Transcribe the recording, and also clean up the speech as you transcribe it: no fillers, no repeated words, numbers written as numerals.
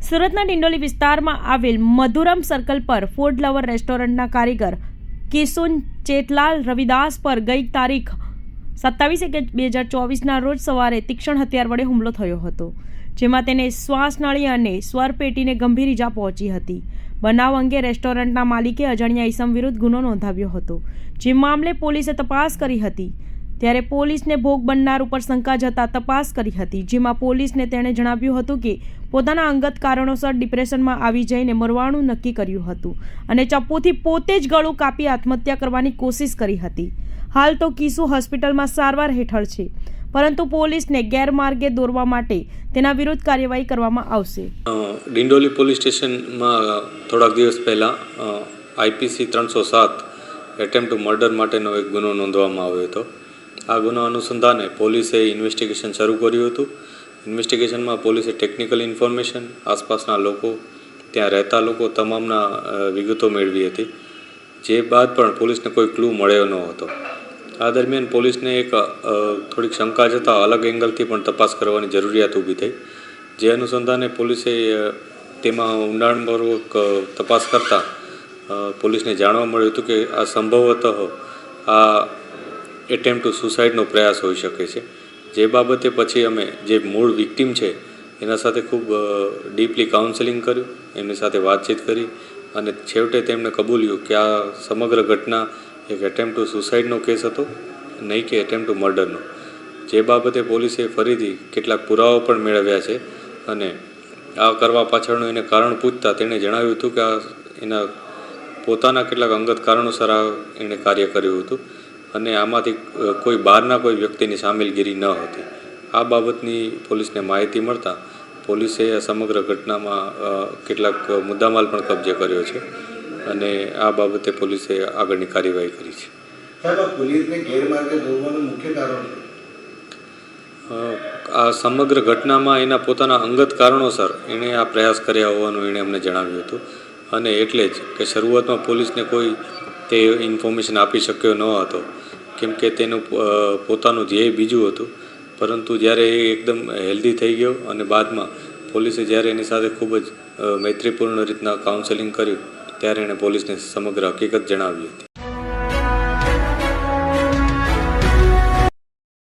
સુરતના ડિંડોલી વિસ્તારમાં આવેલ મધુરમ સર્કલ પર ફૂડ લવર રેસ્ટોરન્ટના કારીગર કિશુન ચેતલાલ રવિદાસ પર ગઈ તારીખ 27/1/2024ના રોજ સવારે તીક્ષ્ણ હથિયાર વડે હુમલો થયો હતો, જેમાં તેને શ્વાસનળી અને સ્વરપેટીને ગંભીર ઈજા પહોંચી હતી. બનાવ અંગે રેસ્ટોરન્ટના માલિકે અજાણ્યા ઈસમ વિરુદ્ધ ગુનો નોંધાવ્યો હતો, જે મામલે પોલીસે તપાસ કરી હતી. ત્યારે પોલીસને ભોગ બનનાર ઉપર શંકા જતા તપાસ કરી હતી, જેમાં પોલીસને તેણે જણાવ્યું હતું કે પોતાના અંગત કારણોસર ડિપ્રેશનમાં આવી જઈને મરવાનું નક્કી કર્યું હતું અને ચપ્પુથી પોતે જ ગળું કાપી આત્મહત્યા કરવાની કોશિશ કરી હતી. હાલ તો કિશુ હોસ્પિટલમાં સારવાર હેઠળ છે, પરંતુ પોલીસને ગેરમાર્ગે દોરવા માટે તેના વિરુદ્ધ કાર્યવાહી કરવામાં આવશે. ડિંડોલી પોલીસ સ્ટેશનમાં થોડાક દિવસ પહેલાં IPC 307 એટેમ્પ્ટ ટુ મર્ડર માટેનો એક ગુનો નોંધવામાં આવ્યો હતો. આ ગુનો અનુસંધાને પોલીસે ઇન્વેસ્ટિગેશન શરૂ કર્યું હતું. ઇન્વેસ્ટિગેશનમાં પોલીસે ટેકનિકલ ઇન્ફોર્મેશન, આસપાસના લોકો, ત્યાં રહેતા લોકો તમામના વિગતો મેળવી હતી, જે બાદ પણ પોલીસને કોઈ ક્લુ મળ્યો ન હતો. આ દરમિયાન પોલીસને એક થોડીક શંકા જતાં અલગ એંગલથી પણ તપાસ કરવાની જરૂરિયાત ઊભી થઈ, જે અનુસંધાને પોલીસે તેમાં ઊંડાણપૂર્વક તપાસ કરતાં પોલીસને જાણવા મળ્યું હતું કે આ સંભવતઃ આ એટેમ્પ્ટ ટુ સુસાઇડનો પ્રયાસ હોઈ શકે છે. જે બાબતે પછી અમે જે મૂળ વિક્ટીમ છે એના સાથે ખૂબ ડીપલી કાઉન્સેલિંગ કર્યું, એમની સાથે વાતચીત કરી અને છેવટે તેમણે કબૂલ્યું કે આ સમગ્ર ઘટના એક એટેમ્પ્ટ ટુ સુસાઇડનો કેસ હતો, નહીં કે એટેમ્પ્ટ ટુ મર્ડરનો. જે બાબતે પોલીસે ફરીથી કેટલાક પુરાવા પણ મેળવ્યા છે અને આ કરવા પાછળનું એને કારણ પૂછતા તેણે જણાવ્યું હતું કે આ એના પોતાના કેટલાક અંગત કારણોસર આ એણે કાર્ય કર્યું હતું અને આમાંથી કોઈ બહારના કોઈ વ્યક્તિની સામેલગીરી ન હતી. આ બાબતની પોલીસને માહિતી મળતા પોલીસે આ સમગ્ર ઘટનામાં કેટલાક મુદ્દામાલ પણ કબજે કર્યો છે અને આ બાબતે પોલીસે આગળની કાર્યવાહી કરી છે. આ સમગ્ર ઘટનામાં એના પોતાના અંગત કારણોસર એણે આ પ્રયાસ કર્યા હોવાનું એણે અમને જણાવ્યું હતું અને એટલે જ કે શરૂઆતમાં પોલીસને કોઈ તે ઇન્ફોર્મેશન આપી શક્યો ન હતો, કેમ કે તેનું પોતાનું ધ્યેય બીજું હતું. પરંતુ જ્યારે એ એકદમ હેલ્ધી થઈ ગયો અને બાદમાં પોલીસે જ્યારે એની સાથે ખૂબ જ મૈત્રીપૂર્ણ રીતના કાઉન્સેલિંગ કર્યું ત્યારે એણે પોલીસને સમગ્ર હકીકત જણાવી હતી.